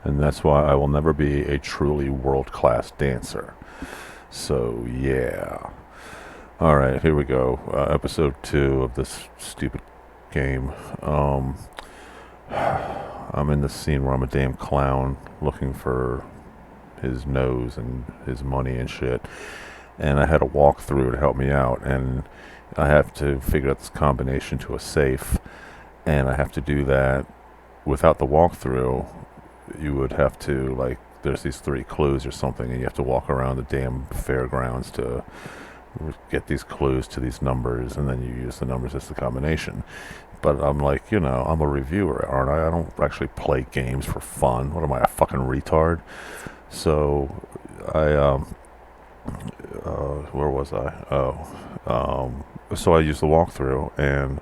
And that's why I will never be a truly world-class dancer. So, yeah. Alright, here we go. Episode 2 of this stupid game. I'm in the scene where I'm a damn clown looking for his nose and his money and shit. And I had a walkthrough to help me out. And I have to figure out this combination to a safe. And I have to do that without the walkthrough. You would have to, like, there's these 3 clues or something, and you have to walk around the damn fairgrounds to get these clues to these numbers, and then you use the numbers as the combination. But I'm like, I'm a reviewer, aren't I? I don't actually play games for fun. What am I, a fucking retard? So I where was I? So I used the walkthrough, and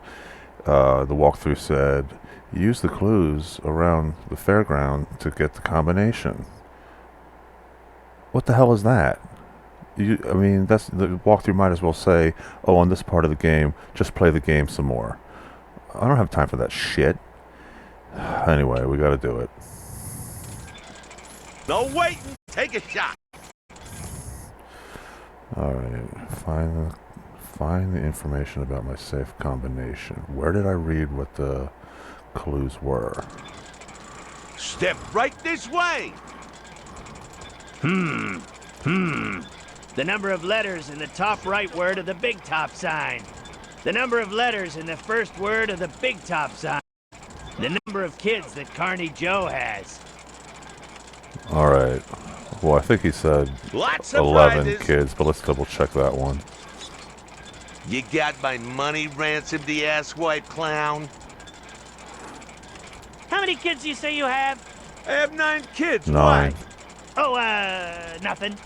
the walkthrough said, use the clues around the fairground to get the combination. What the hell is that? That's the walkthrough. Might as well say, oh, on this part of the game, just play the game some more. I don't have time for that shit. Anyway, we gotta do it. No waiting. Take a shot. Alright, find the information about my safe combination. Where did I read what the clues were? Step right this way. The number of letters in the top right word of the big top sign. The number of letters in the first word of the big top sign. The number of kids that Carney Joe has. Alright. Well, I think he said Lots of 11 prizes. kids, but let's double check that one. You got my money ransomed, the asswipe clown? How many kids do you say you have? I have 9 kids. 9. Why? Oh, nothing.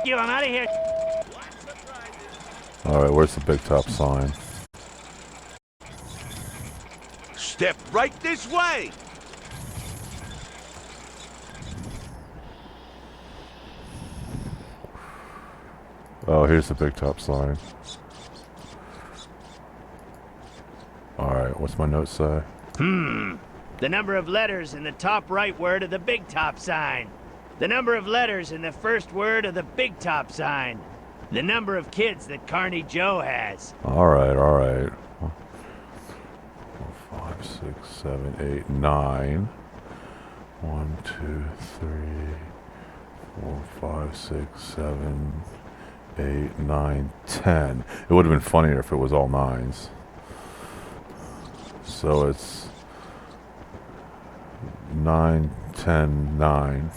You, I'm out of here. Lots of prizes. Alright, where's the big top sign? Step right this way. Oh, here's the big top sign. Alright, what's my note say? The number of letters in the top right word of the big top sign. The number of letters in the first word of the big top sign. The number of kids that Carney Joe has. Alright. 5, 6, 7, 8, 9. 1, 2, 3, 4, 5, 6, 7, 8, 9, 10. It would have been funnier if it was all 9s. So it's 9, 10, 9.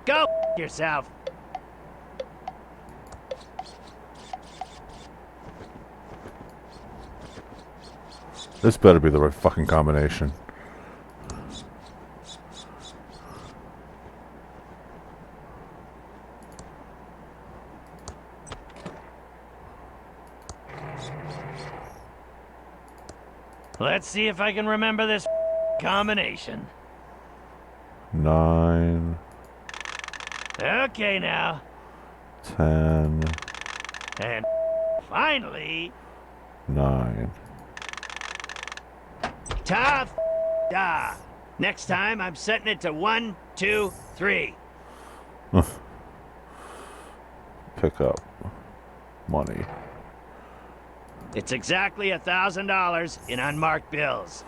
Go yourself. This better be the right fucking combination. Let's see if I can remember this combination. 9, Okay now. 10, And finally, 9. tough. Da. Next time I'm setting it to 1, 2, 3. Pick up money. It's exactly $1,000 in unmarked bills.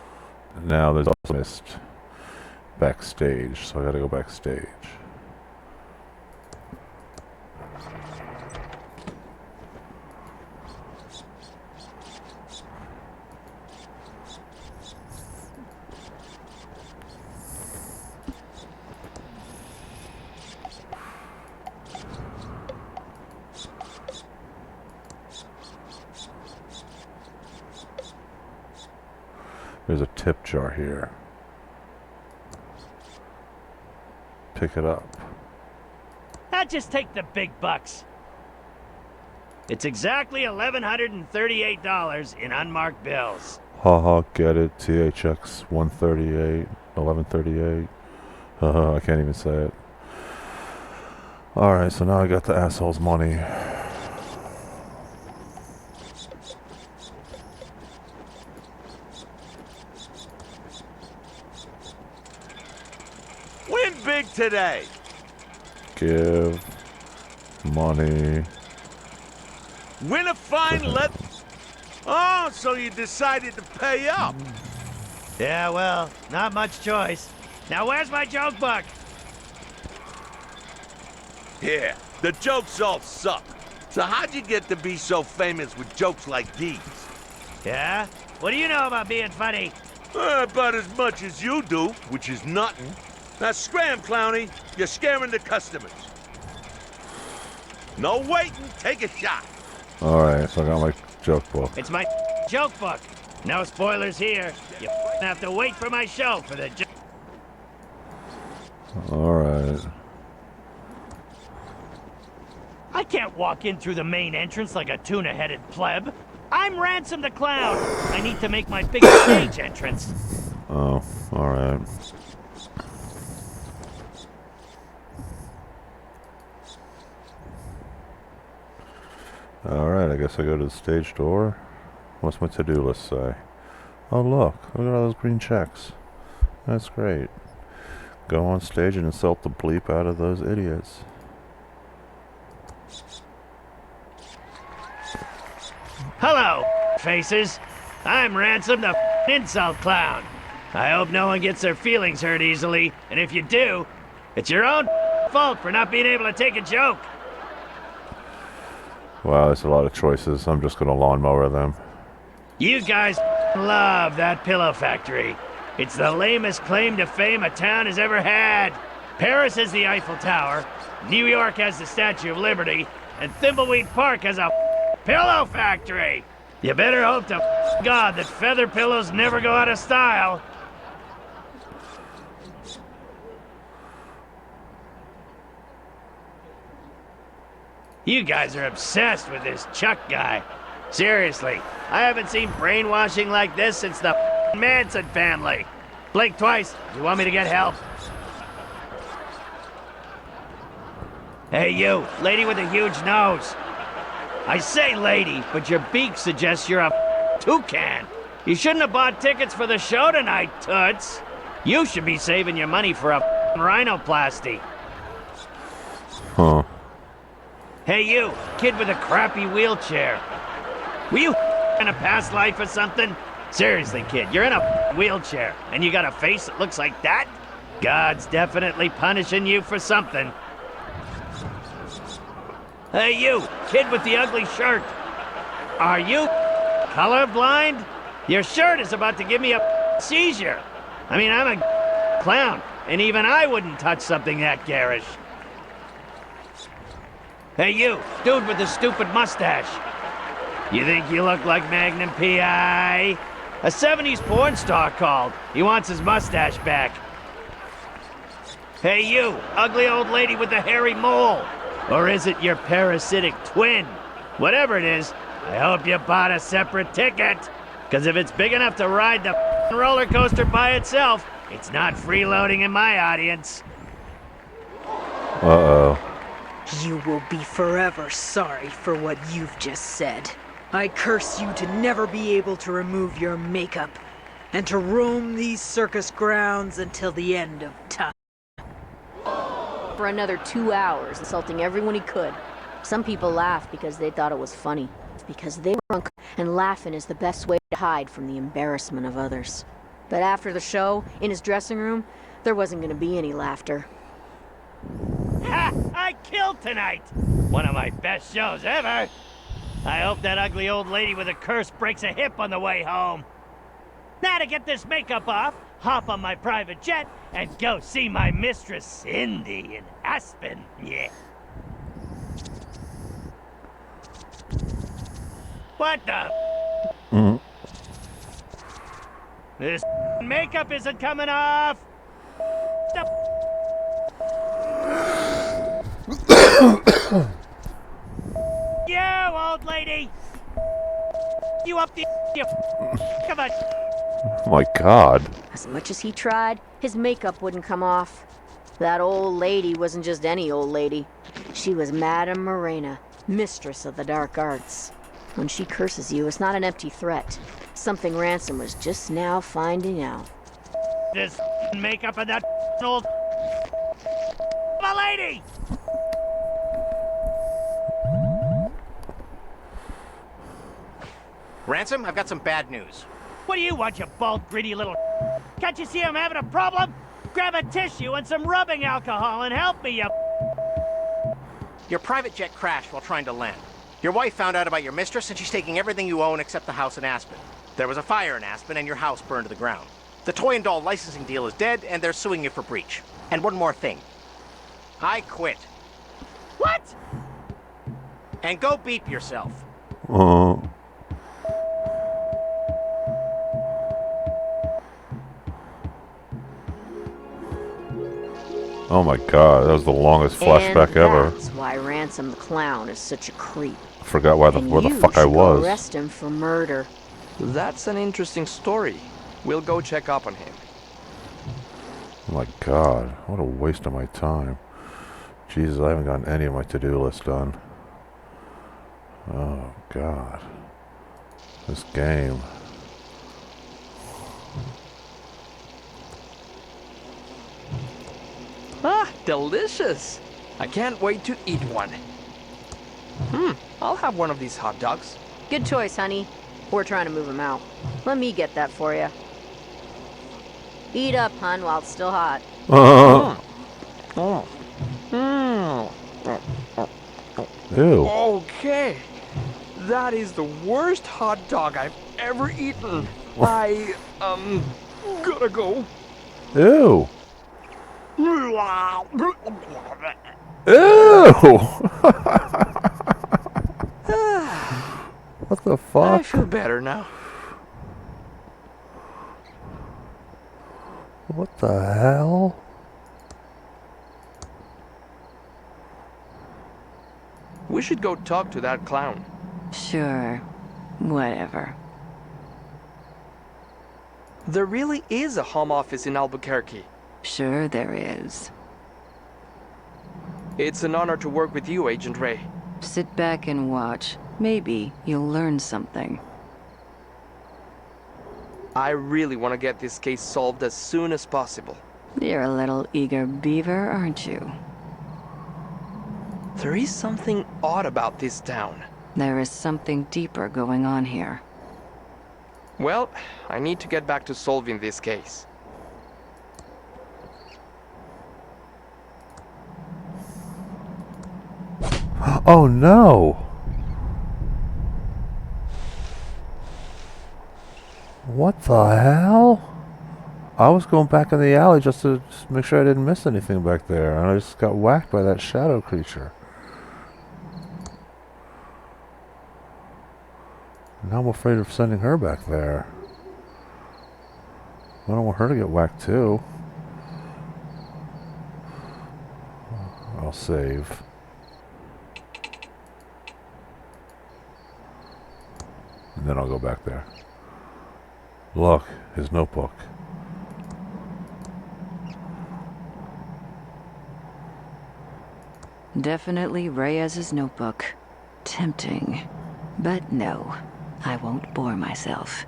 Now there's also missed backstage, so I gotta go backstage. There's a tip jar here. Pick it up. I'd just take the big bucks. It's exactly $1,138 in unmarked bills. Haha, get it. THX 138, 1138. I can't even say it. Alright, so now I got the asshole's money. Win big today. Give money. Win a fine let... Oh, so you decided to pay up. Yeah, well, not much choice. Now where's my joke book? Yeah, the jokes all suck. So how'd you get to be so famous with jokes like these? Yeah? What do you know about being funny? About as much as you do, which is nothing. Now scram, Clowny. You're scaring the customers. No waiting, take a shot. Alright, so I got my joke book. It's my joke book. No spoilers here. You have to wait for my show for the joke. Alright. I can't walk in through the main entrance like a tuna-headed pleb. I'm Ransom the Clown. I need to make my big stage entrance. Oh, alright. Alright, I guess I go to the stage door. What's my to-do list say? Oh look at all those green checks. That's great. Go on stage and insult the bleep out of those idiots. Hello, faces. I'm Ransom the insult clown. I hope no one gets their feelings hurt easily, and if you do, it's your own fault for not being able to take a joke. Wow, that's a lot of choices. I'm just gonna lawnmower them. You guys love that pillow factory. It's the lamest claim to fame a town has ever had. Paris has the Eiffel Tower, New York has the Statue of Liberty, and Thimbleweed Park has a pillow factory. You better hope to God that feather pillows never go out of style. You guys are obsessed with this Chuck guy. Seriously, I haven't seen brainwashing like this since the Manson family. Blink twice. Do you want me to get help? Hey, you, lady with a huge nose. I say lady, but your beak suggests you're a toucan. You shouldn't have bought tickets for the show tonight, Toots. You should be saving your money for a rhinoplasty. Huh. Hey, you, kid with a crappy wheelchair. Were you in a past life or something? Seriously, kid, you're in a wheelchair, and you got a face that looks like that? God's definitely punishing you for something. Hey, you, kid with the ugly shirt. Are you colorblind? Your shirt is about to give me a seizure. I mean, I'm a clown, and even I wouldn't touch something that garish. Hey, you, dude with the stupid mustache. You think you look like Magnum P.I.? A 70s porn star called. He wants his mustache back. Hey, you, ugly old lady with the hairy mole. Or is it your parasitic twin? Whatever it is, I hope you bought a separate ticket. Because if it's big enough to ride the roller coaster by itself, it's not freeloading in my audience. Uh-oh. You will be forever sorry for what you've just said. I curse you to never be able to remove your makeup and to roam these circus grounds until the end of time. For another 2 hours, insulting everyone he could. Some people laughed because they thought it was funny. Because they were drunk, and laughing is the best way to hide from the embarrassment of others. But after the show, in his dressing room, there wasn't going to be any laughter. Ha! I killed tonight! One of my best shows ever! I hope that ugly old lady with a curse breaks a hip on the way home. Now to get this makeup off, hop on my private jet and go see my mistress Cindy in Aspen. Yeah. What the? This makeup isn't coming off. You old lady! You up the you come on. Oh my God. As much as he tried, his makeup wouldn't come off. That old lady wasn't just any old lady. She was Madame Morena, mistress of the dark arts. When she curses you, it's not an empty threat. Something Ransom was just now finding out. This makeup and that old a lady! Ransom, I've got some bad news. What do you want, you bald, greedy little... Can't you see I'm having a problem? Grab a tissue and some rubbing alcohol and help me, you... Your private jet crashed while trying to land. Your wife found out about your mistress and she's taking everything you own except the house in Aspen. There was a fire in Aspen and your house burned to the ground. The toy and doll licensing deal is dead and they're suing you for breach. And one more thing. I quit. What? And go beep yourself. Uh, oh my god, that was the longest flashback and ever. That's why Ransom the Clown is such a creep. I forgot where the fuck I You was. should arrest him for murder. That's an interesting story. We'll go check up on him. Oh my god, what a waste of my time. Jesus, I haven't gotten any of my to-do list done. Oh god. This game. Ah, delicious! I can't wait to eat one. I'll have one of these hot dogs. Good choice, honey. We're trying to move him out. Let me get that for you. Eat up, hun, while it's still hot. Oh. Ew. Okay. That is the worst hot dog I've ever eaten. I, gotta go. Ew. Ew! What the I fuck? feel better now. What the hell? We should go talk to that clown. Sure. Whatever. There really is a home office in Albuquerque. Sure there is. It's an honor to work with you, Agent Ray. Sit back and watch. Maybe you'll learn something. I really want to get this case solved as soon as possible. You're a little eager beaver, aren't you? There is something odd about this town. There is something deeper going on here. Well, I need to get back to solving this case. Oh no! What the hell? I was going back in the alley just to make sure I didn't miss anything back there, and I just got whacked by that shadow creature. Now I'm afraid of sending her back there. I don't want her to get whacked too. I'll save. And then I'll go back there. Look, his notebook. Definitely Reyes's notebook. Tempting. But no, I won't bore myself.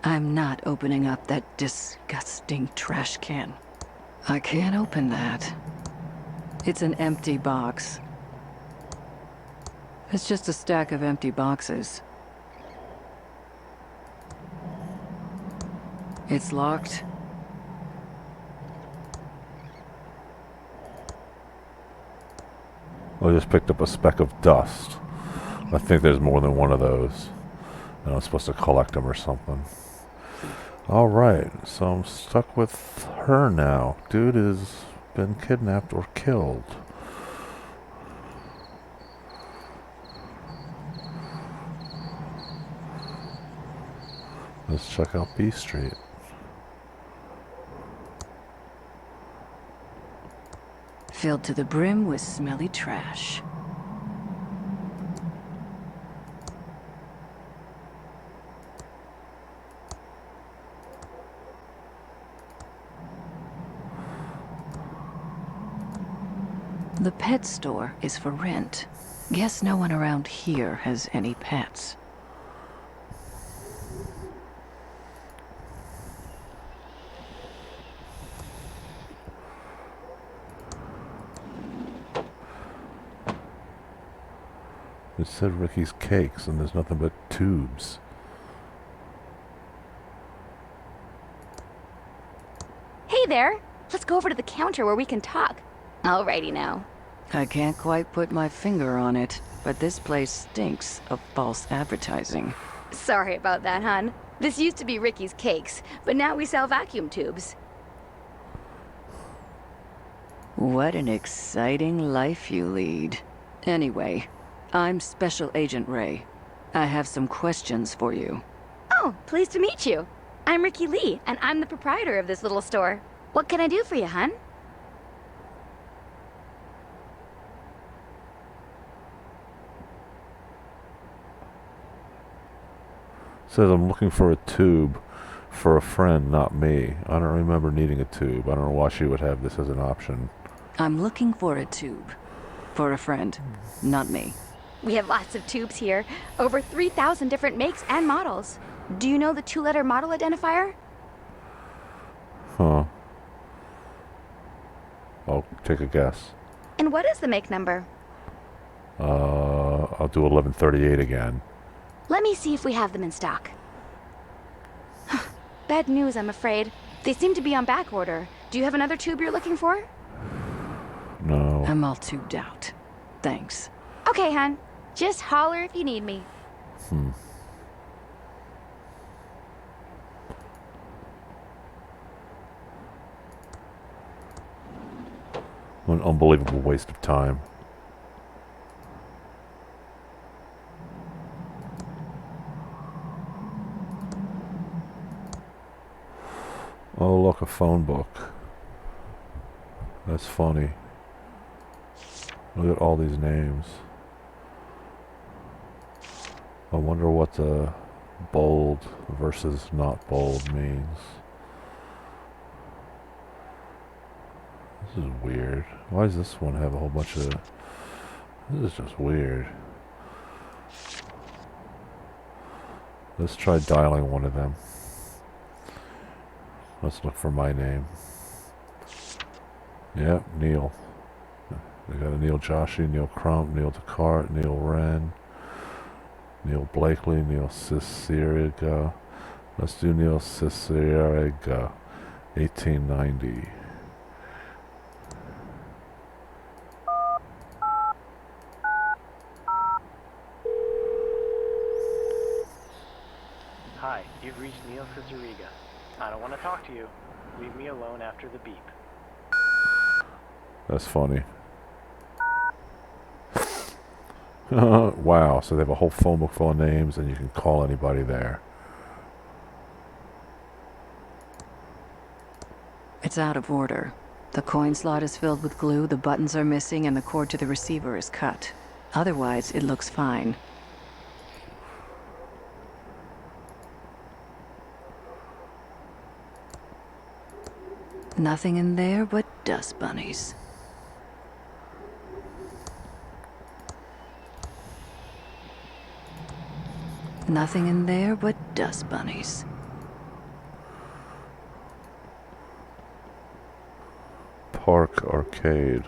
I'm not opening up that disgusting trash can. I can't open that. It's an empty box. It's just a stack of empty boxes. It's locked. I just picked up a speck of dust. I think there's more than one of those. And I'm supposed to collect them or something. Alright, so I'm stuck with her now. Dude has been kidnapped or killed. Let's check out B Street. Filled to the brim with smelly trash. The pet store is for rent. Guess no one around here has any pets. It said Ricky's Cakes, and there's nothing but tubes. Hey there! Let's go over to the counter where we can talk. Alrighty now. I can't quite put my finger on it, but this place stinks of false advertising. Sorry about that, hon. This used to be Ricky's Cakes, but now we sell vacuum tubes. What an exciting life you lead. Anyway, I'm Special Agent Ray. I have some questions for you. Oh, pleased to meet you. I'm Ricky Lee, and I'm the proprietor of this little store. What can I do for you, hon? Says I'm looking for a tube for a friend, not me. I don't remember needing a tube. I don't know why she would have this as an option. I'm looking for a tube. For a friend, not me. We have lots of tubes here. Over 3,000 different makes and models. Do you know the 2-letter model identifier? Huh. I'll take a guess. And what is the make number? I'll do 1138 again. Let me see if we have them in stock. Bad news, I'm afraid. They seem to be on back order. Do you have another tube you're looking for? No. I'm all tubed out. Thanks. Okay, hon. Just holler if you need me. An unbelievable waste of time. Oh, look, a phone book. That's funny. Look at all these names. I wonder what the bold versus not bold means. This is weird. Why does this one have a whole bunch of... This is just weird. Let's try dialing one of them. Let's look for my name. Yep, Neil. We got a Neil Joshi, Neil Crump, Neil Descartes, Neil Wren, Neil Blakely, Neil Cicierega. Let's do Neil Cicierega, 1890. Hi, you've reached Neil Cicierega. I don't want to talk to you. Leave me alone after the beep. That's funny. Wow, so they have a whole phone book full of names and you can call anybody there. It's out of order. The coin slot is filled with glue, the buttons are missing, and the cord to the receiver is cut. Otherwise, it looks fine. Nothing in there but dust bunnies. Nothing in there but dust bunnies. Park Arcade.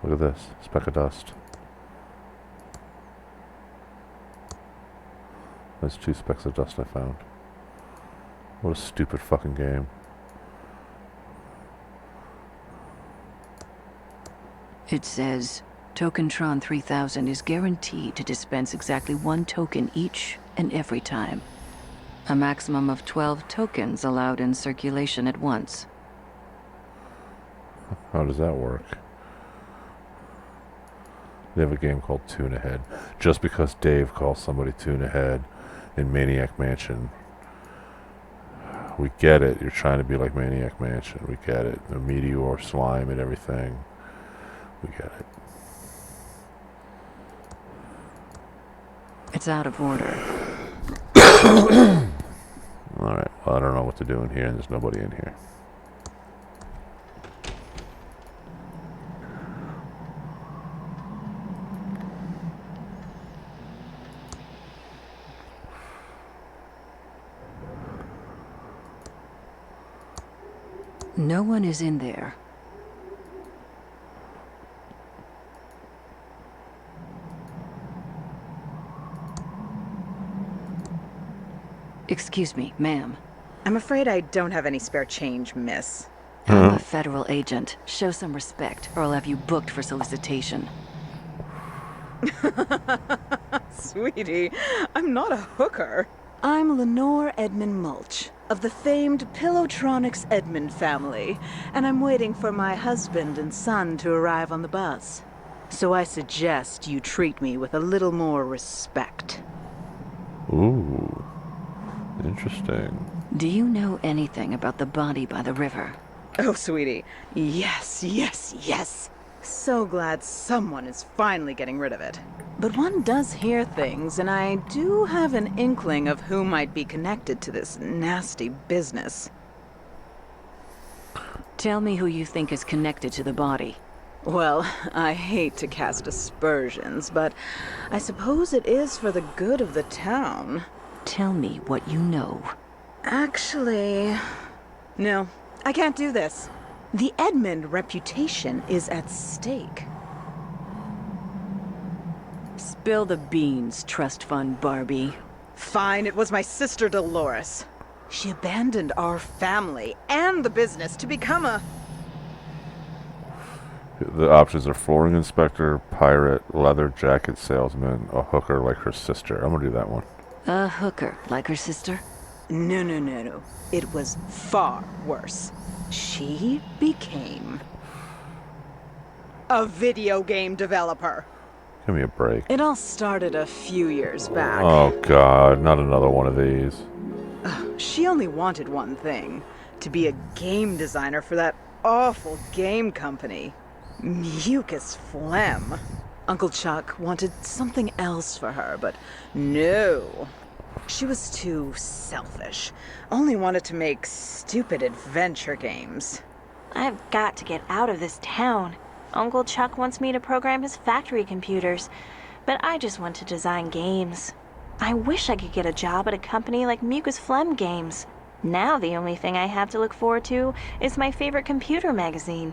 Look at this, speck of dust. There's 2 specks of dust I found. What a stupid fucking game. It says, Tokentron 3000 is guaranteed to dispense exactly 1 token each and every time. A maximum of 12 tokens allowed in circulation at once. How does that work? They have a game called Tune Ahead. Just because Dave calls somebody Tune Ahead in Maniac Mansion. We get it. You're trying to be like Maniac Mansion. We get it. The meteor slime and everything. We get it. It's out of order. Alright, well, I don't know what to do in here, and there's nobody in here. No one is in there. Excuse me, ma'am. I'm afraid I don't have any spare change, miss. I'm a federal agent. Show some respect, or I'll have you booked for solicitation. Sweetie, I'm not a hooker. I'm Lenore Edmund Mulch, of the famed Pillowtronics Edmund family, and I'm waiting for my husband and son to arrive on the bus. So I suggest you treat me with a little more respect. Ooh. Interesting. Do you know anything about the body by the river? Oh, sweetie. Yes. So glad someone is finally getting rid of it. But one does hear things, and I do have an inkling of who might be connected to this nasty business. Tell me who you think is connected to the body. Well, I hate to cast aspersions, but I suppose it is for the good of the town. Tell me what you know. Actually, no, I can't do this. The Edmund reputation is at stake. Spill the beans, trust fund Barbie. Fine, it was my sister Dolores. She abandoned our family and the business to become a... The options are flooring inspector, pirate, leather jacket salesman, a hooker like her sister. I'm gonna do that one. A hooker, like her sister? No. It was far worse. She became a video game developer. Give me a break. It all started a few years back. Oh god, not another one of these. She only wanted one thing, to be a game designer for that awful game company, Mucus Phlegm. Uncle Chuck wanted something else for her, but no. She was too selfish. Only wanted to make stupid adventure games. I've got to get out of this town. Uncle Chuck wants me to program his factory computers, but I just want to design games. I wish I could get a job at a company like Mucus Phlegm Games. Now the only thing I have to look forward to is my favorite computer magazine.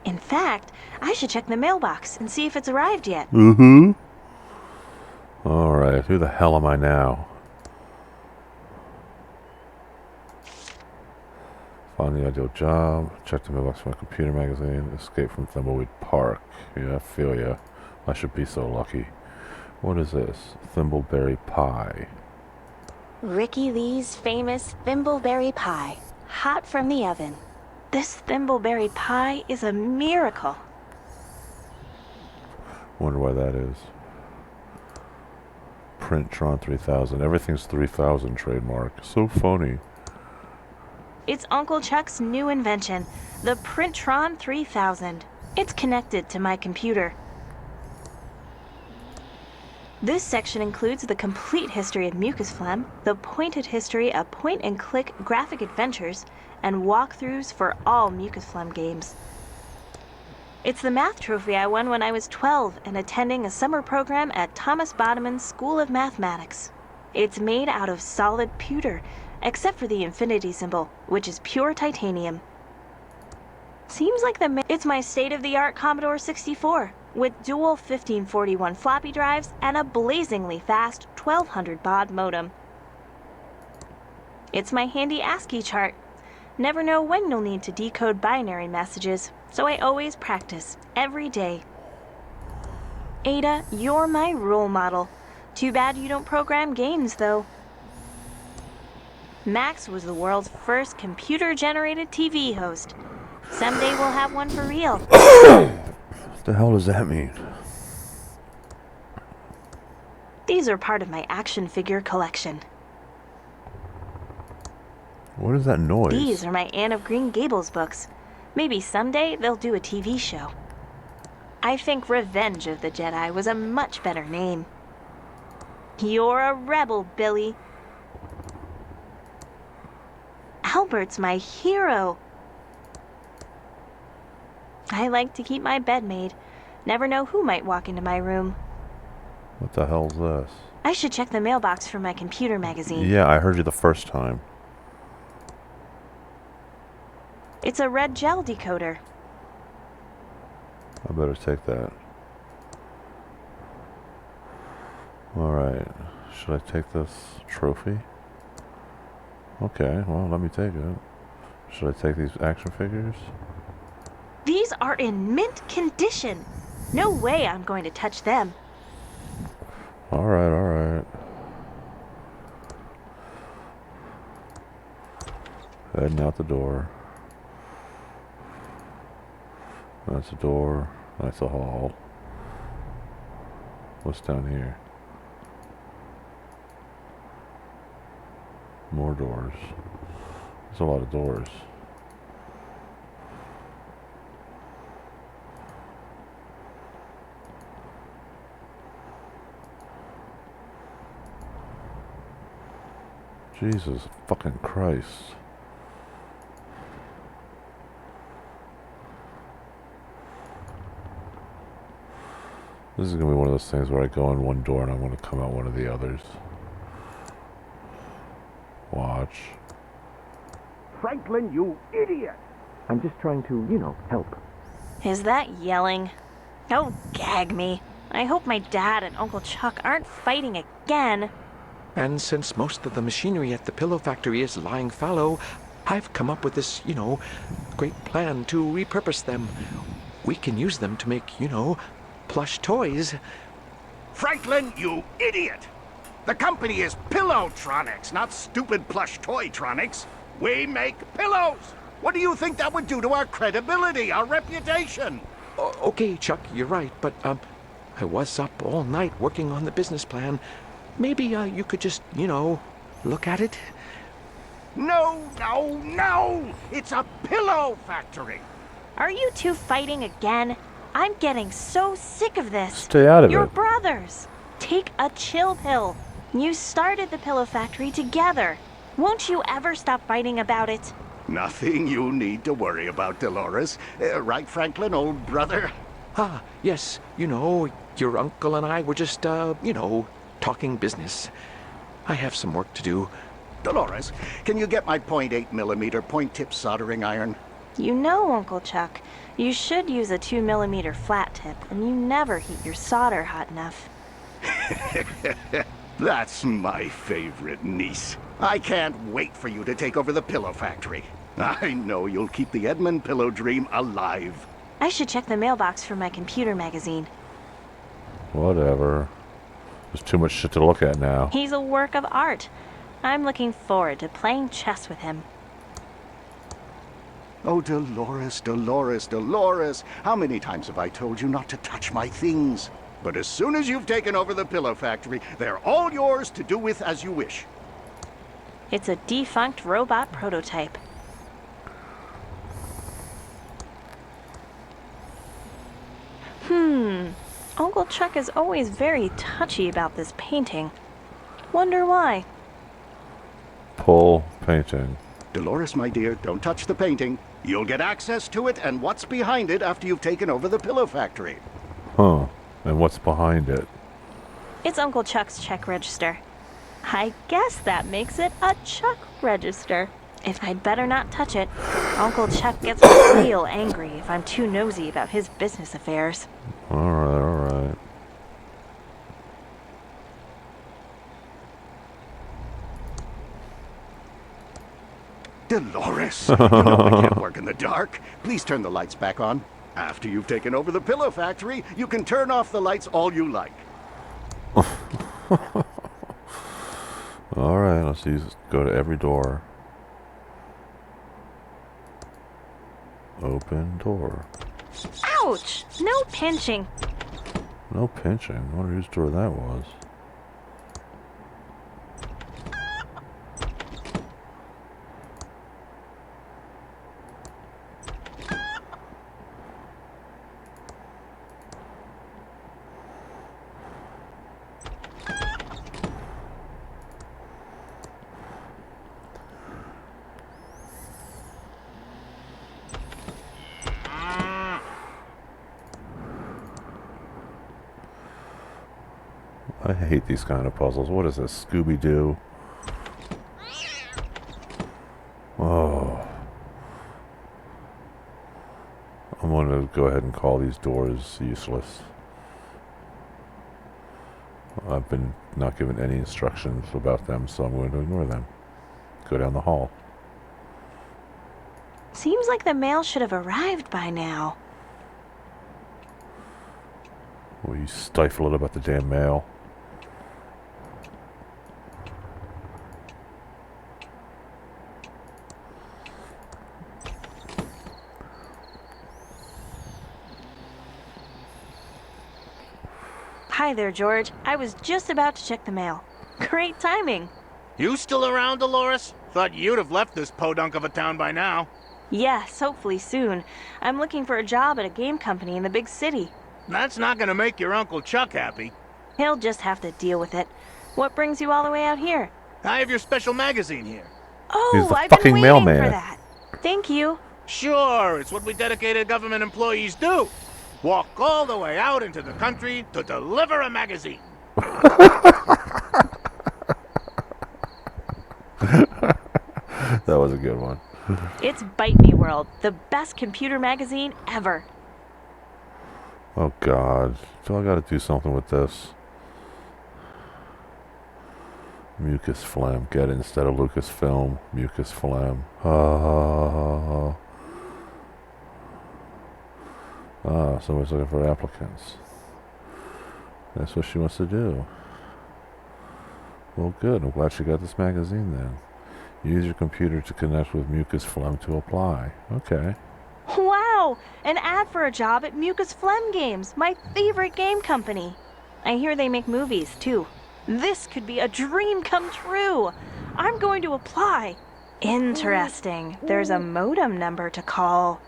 In fact, I should check the mailbox and see if it's arrived yet. Alright, who the hell am I now? Find the ideal job, check the mailbox for my computer magazine, escape from Thimbleweed Park. Yeah, I feel ya. I should be so lucky. What is this? Thimbleberry pie. Ricky Lee's famous Thimbleberry pie, hot from the oven. This Thimbleberry pie is a miracle. Wonder why that is. Printron 3000. Everything's 3000 trademark. So funny. It's Uncle Chuck's new invention, the Printron 3000. It's connected to my computer. This section includes the complete history of Mucus Phlegm, the pointed history of point-and-click graphic adventures, and walkthroughs for all Mucus Phlegm games. It's the math trophy I won when I was 12 and attending a summer program at Thomas Bodeman's School of Mathematics. It's made out of solid pewter, except for the infinity symbol, which is pure titanium. Seems like it's my state-of-the-art Commodore 64, with dual 1541 floppy drives and a blazingly fast 1200 baud modem. It's my handy ASCII chart. Never know when you'll need to decode binary messages, so I always practice, every day. Ada, you're my role model. Too bad you don't program games, though. Max was the world's first computer-generated TV host. Someday we'll have one for real. What the hell does that mean? These are part of my action figure collection. What is that noise? These are my Anne of Green Gables books. Maybe someday they'll do a TV show. I think Revenge of the Jedi was a much better name. You're a rebel, Billy. Albert's my hero. I like to keep my bed made. Never know who might walk into my room. What the hell's this? I should check the mailbox for my computer magazine. Yeah, I heard you the first time. It's a red gel decoder. I better take that. Alright. Should I take this trophy? Okay, well, let me take it. Should I take these action figures? These are in mint condition. No way I'm going to touch them. Alright, alright. Heading out the door. That's a door. That's a hall. What's down here? More doors. There's a lot of doors. Jesus fucking Christ. This is going to be one of those things where I go in one door and I want to come out one of the others. Watch. Franklin, you idiot! I'm just trying to, you know, help. Is that yelling? Don't gag me. I hope my dad and Uncle Chuck aren't fighting again. And since most of the machinery at the pillow factory is lying fallow, I've come up with this, you know, great plan to repurpose them. We can use them to make, you know, plush toys. Franklin, you idiot! The company is Pillowtronics, not stupid plush toytronics. We make pillows! What do you think that would do to our credibility, our reputation? Okay, Chuck, you're right, but, I was up all night working on the business plan. Maybe, you could just, you know, look at it? No, no, no! It's a pillow factory! Are you two fighting again? I'm getting so sick of this. Stay out of You're it. brothers. Take a chill pill. You started the pillow factory together. Won't you ever stop fighting about it? Nothing you need to worry about, Dolores. Right, Franklin, old brother? Ah, yes, you know, your uncle and I were just, you know, talking business. I have some work to do. Dolores, can you get my .8mm point-tip soldering iron? You know, Uncle Chuck, you should use a 2mm flat tip, and you never heat your solder hot enough. That's my favorite niece. I can't wait for you to take over the pillow factory. I know you'll keep the Edmund pillow dream alive. I should check the mailbox for my computer magazine. Whatever. There's too much shit to look at now. He's a work of art. I'm looking forward to playing chess with him. Oh, Dolores, Dolores, Dolores. How many times have I told you not to touch my things? But as soon as you've taken over the pillow factory, they're all yours to do with as you wish. It's a defunct robot prototype. Uncle Chuck is always very touchy about this painting. Wonder why? Pull painting. Dolores, my dear, don't touch the painting. You'll get access to it and what's behind it after you've taken over the pillow factory. Huh. And what's behind it? It's Uncle Chuck's check register. I guess that makes it a Chuck register. If I'd better not touch it, Uncle Chuck gets real angry if I'm too nosy about his business affairs. Alright, alright. Dolores, you know I can't work in the dark. Please turn the lights back on. After you've taken over the pillow factory, you can turn off the lights all you like. Alright, let's go to every door. Open door. Ouch! No pinching. No pinching. I wonder whose door that was. I hate these kind of puzzles. What is this? Scooby-Doo? Oh. I'm going to go ahead and call these doors useless. I've been not given any instructions about them, so I'm going to ignore them. Go down the hall. Seems like the mail should have arrived by now. Will you stifle it about the damn mail? Hi there, George. I was just about to check the mail. Great timing. You still around, Dolores? Thought you'd have left this podunk of a town by now. Yes, hopefully soon. I'm looking for a job at a game company in the big city. That's not gonna make your Uncle Chuck happy. He'll just have to deal with it. What brings you all the way out here? I have your special magazine here. Oh, He's the I've been fucking waiting mailman. for that. Thank you. Sure, it's what we dedicated government employees do. Walk all the way out into the country to deliver a magazine. That was a good one. It's Bite Me World, the best computer magazine ever. Oh God, do I gotta do something with this? Mucus phlegm, get it instead of Lucasfilm. Mucus phlegm. Someone's looking for applicants. That's what she wants to do. Well, good. I'm glad she got this magazine then. Use your computer to connect with Mucus phlegm to apply. Okay. Wow! An ad for a job at Mucus Phlegm Games, my favorite game company. I hear they make movies, too. This could be a dream come true. I'm going to apply. Interesting. There's a modem number to call.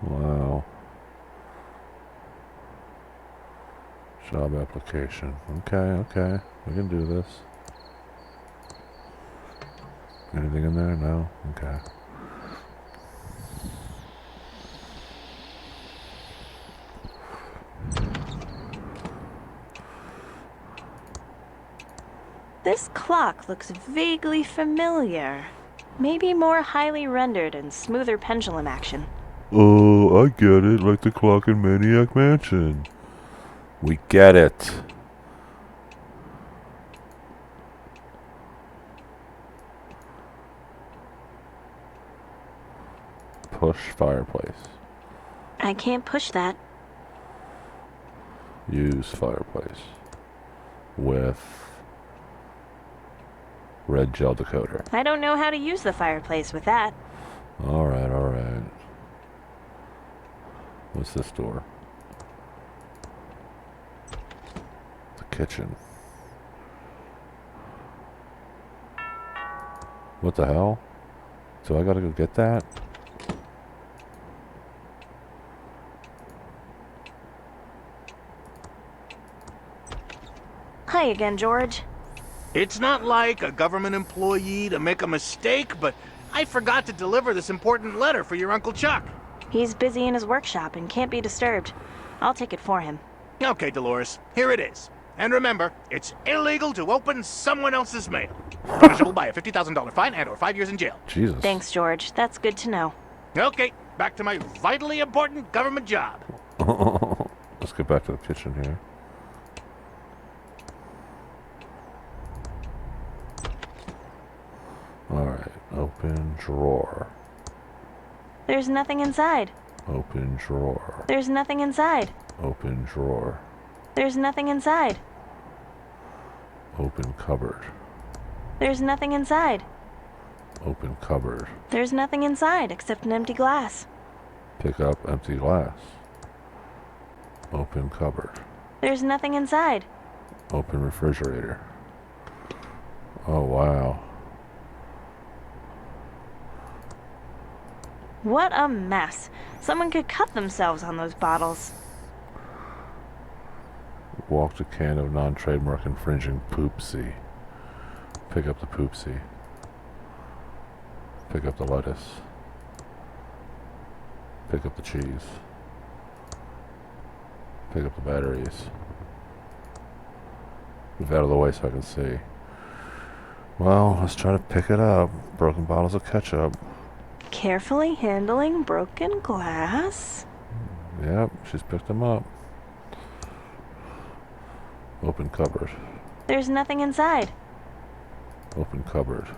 Wow. Job application. Okay. We can do this. Anything in there? No? Okay. This clock looks vaguely familiar. Maybe more highly rendered and smoother pendulum action. Oh, I get it. Like the clock in Maniac Mansion. We get it. Push fireplace. I can't push that. Use fireplace. With red gel decoder. I don't know how to use the fireplace with that. Alright. What's this door? The kitchen. What the hell? So I gotta go get that? Hi again, George. It's not like a government employee to make a mistake, but I forgot to deliver this important letter for your Uncle Chuck. He's busy in his workshop and can't be disturbed. I'll take it for him. Okay, Dolores, here it is. And remember, it's illegal to open someone else's mail. Punishable by a $50,000 fine and/or 5 years in jail. Jesus. Thanks, George. That's good to know. Okay, back to my vitally important government job. Let's get back to the kitchen here. Alright, open drawer. There's nothing inside. Open drawer. There's nothing inside. Open drawer. There's nothing inside. Open cupboard. There's nothing inside. Open cupboard. There's nothing inside except an empty glass. Pick up empty glass. Open cupboard. There's nothing inside. Open refrigerator. Oh, wow. What a mess. Someone could cut themselves on those bottles. Walk to can of non-trademark infringing poopsie. Pick up the poopsie. Pick up the lettuce. Pick up the cheese. Pick up the batteries. Move out of the way so I can see. Well, let's try to pick it up. Broken bottles of ketchup. Carefully handling broken glass. Yep, she's picked them up. Open cupboard. There's nothing inside. Open cupboard.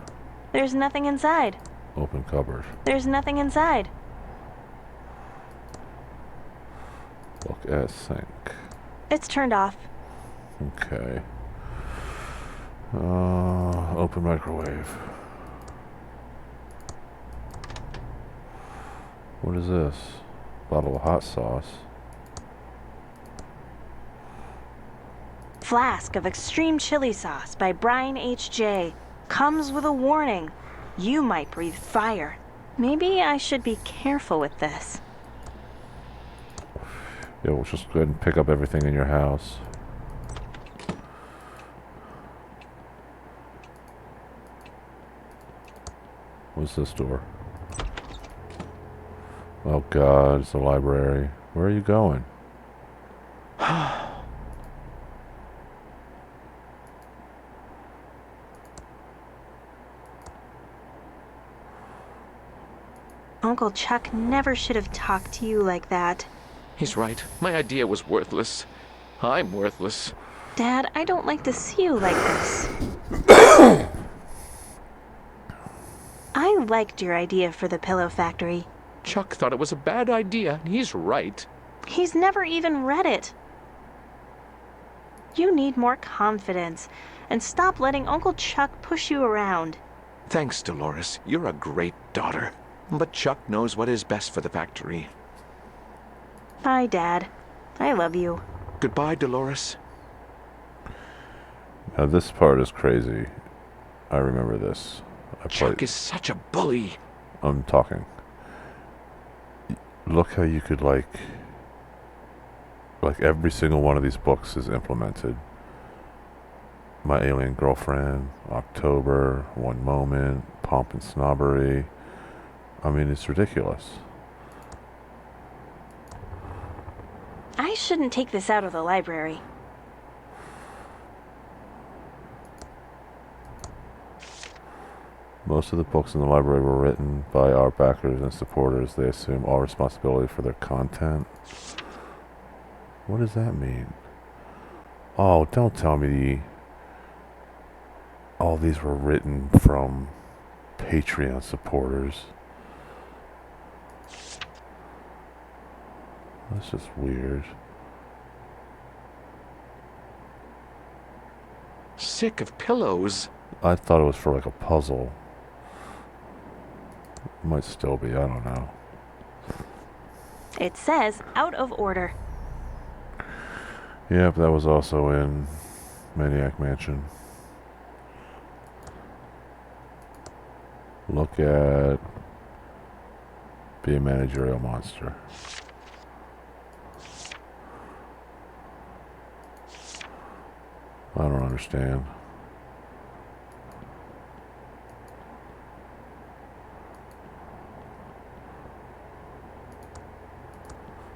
There's nothing inside. Open cupboard. There's nothing inside. Look at sink. It's turned off. Okay. Open microwave. What is this? Bottle of hot sauce. Flask of extreme chili sauce by Brian H.J. Comes with a warning. You might breathe fire. Maybe I should be careful with this. Yeah, we'll just go ahead and pick up everything in your house. What's this door? Oh God, it's the library. Where are you going? Uncle Chuck never should have talked to you like that. He's right. My idea was worthless. I'm worthless. Dad, I don't like to see you like this. I liked your idea for the pillow factory. Chuck thought it was a bad idea, and he's right. He's never even read it. You need more confidence, and stop letting Uncle Chuck push you around. Thanks, Dolores. You're a great daughter. But Chuck knows what is best for the factory. Bye, Dad. I love you. Goodbye, Dolores. Now this part is crazy. I remember this. Chuck is such a bully. I'm talking. Look how you could like every single one of these books is implemented. My Alien Girlfriend, October, One Moment, Pomp and Snobbery. I mean, it's ridiculous. I shouldn't take this out of the library. Most of the books in the library were written by our backers and supporters. They assume all responsibility for their content. What does that mean? Oh, don't tell me all these were written from Patreon supporters. That's just weird. Sick of pillows. I thought it was for like a puzzle. Might still be, I don't know. It says out of order. Yep, that was also in Maniac Mansion. Look at Be a Managerial Monster. I don't understand.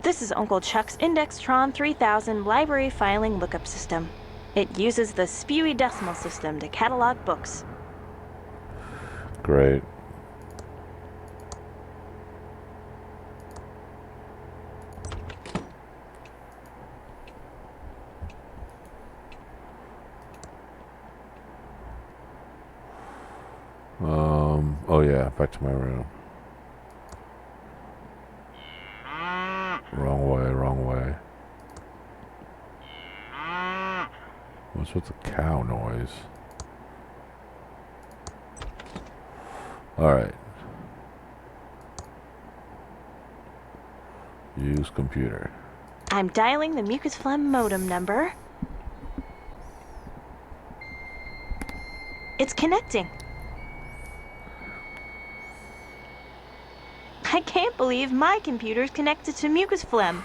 This is Uncle Chuck's Indextron 3000 library filing lookup system. It uses the Spewy Decimal System to catalog books. Great. Oh yeah, back to my room. Wrong way, wrong way. What's with the cow noise? Alright. Use computer. I'm dialing the mucus phlegm modem number. It's connecting. I can't believe my computer's connected to mucus phlegm.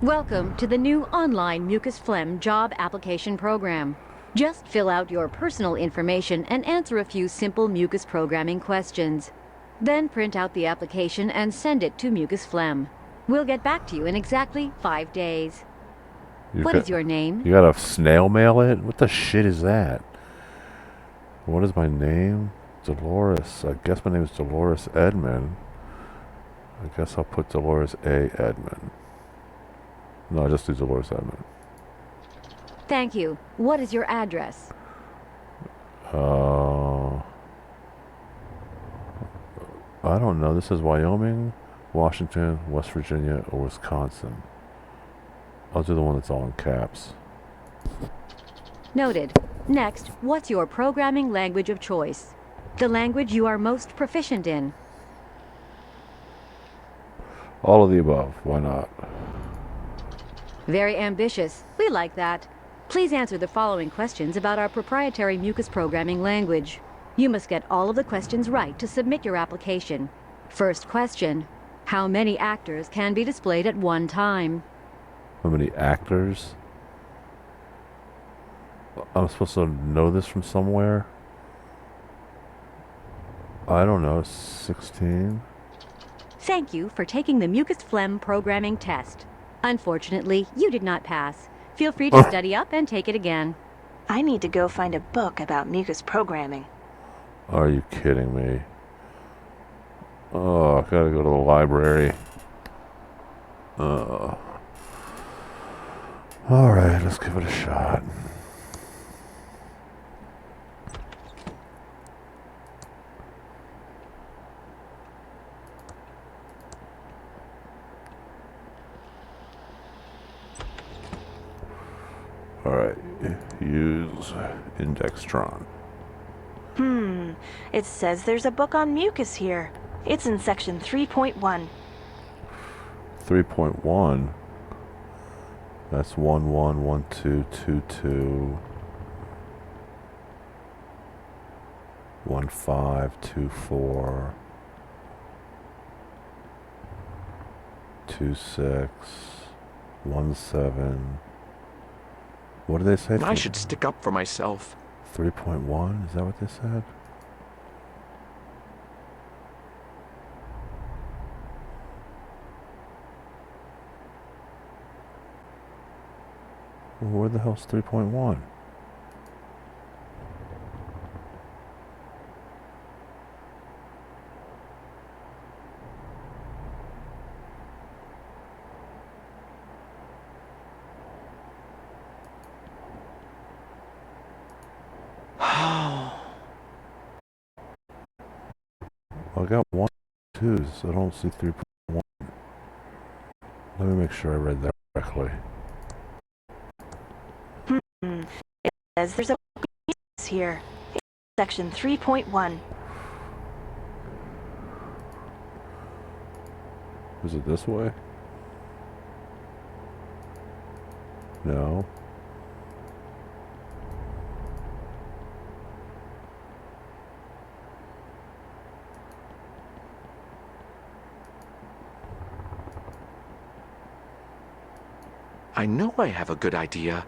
Welcome to the new online mucus phlegm job application program. Just fill out your personal information and answer a few simple mucus programming questions. Then print out the application and send it to mucus phlegm. We'll get back to you in exactly 5 days. What is your name? You gotta snail mail it? What the shit is that? What is my name? Dolores. I guess my name is Dolores Edmond. I guess I'll put Dolores A. Edmond. No, just do Dolores Edmond. Thank you. What is your address? I don't know. This is Wyoming, Washington, West Virginia, or Wisconsin. I'll do the one that's all in caps. Noted. Next, what's your programming language of choice? The language you are most proficient in. All of the above. Why not? Very ambitious. We like that. Please answer the following questions about our proprietary mucus programming language. You must get all of the questions right to submit your application. First question: how many actors can be displayed at one time? How many actors? I'm supposed to know this from somewhere? I don't know. 16? Thank you for taking the mucus phlegm programming test. Unfortunately, you did not pass. Feel free to study up and take it again. I need to go find a book about mucus programming. Are you kidding me? Oh, I gotta go to the library. Alright, let's give it a shot. Alright, use Indextron. It says there's a book on mucus here. It's in section 3.1. 3.1? That's 111222 1524 26 17. What did they say? I should stick up for myself. 3.1? Is that what they said? Well, where the hell's 3.1? I got 1, 2, so I don't see 3.1. Let me make sure I read that correctly. It says there's a book on mucus here. It's section 3.1. Is it this way? No. I know I have a good idea.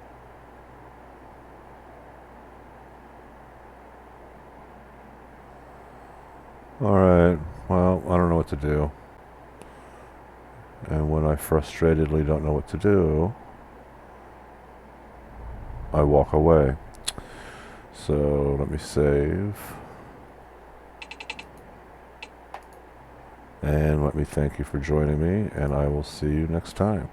Alright, well, I don't know what to do. And when I frustratedly don't know what to do, I walk away. So let me save. And let me thank you for joining me, and I will see you next time.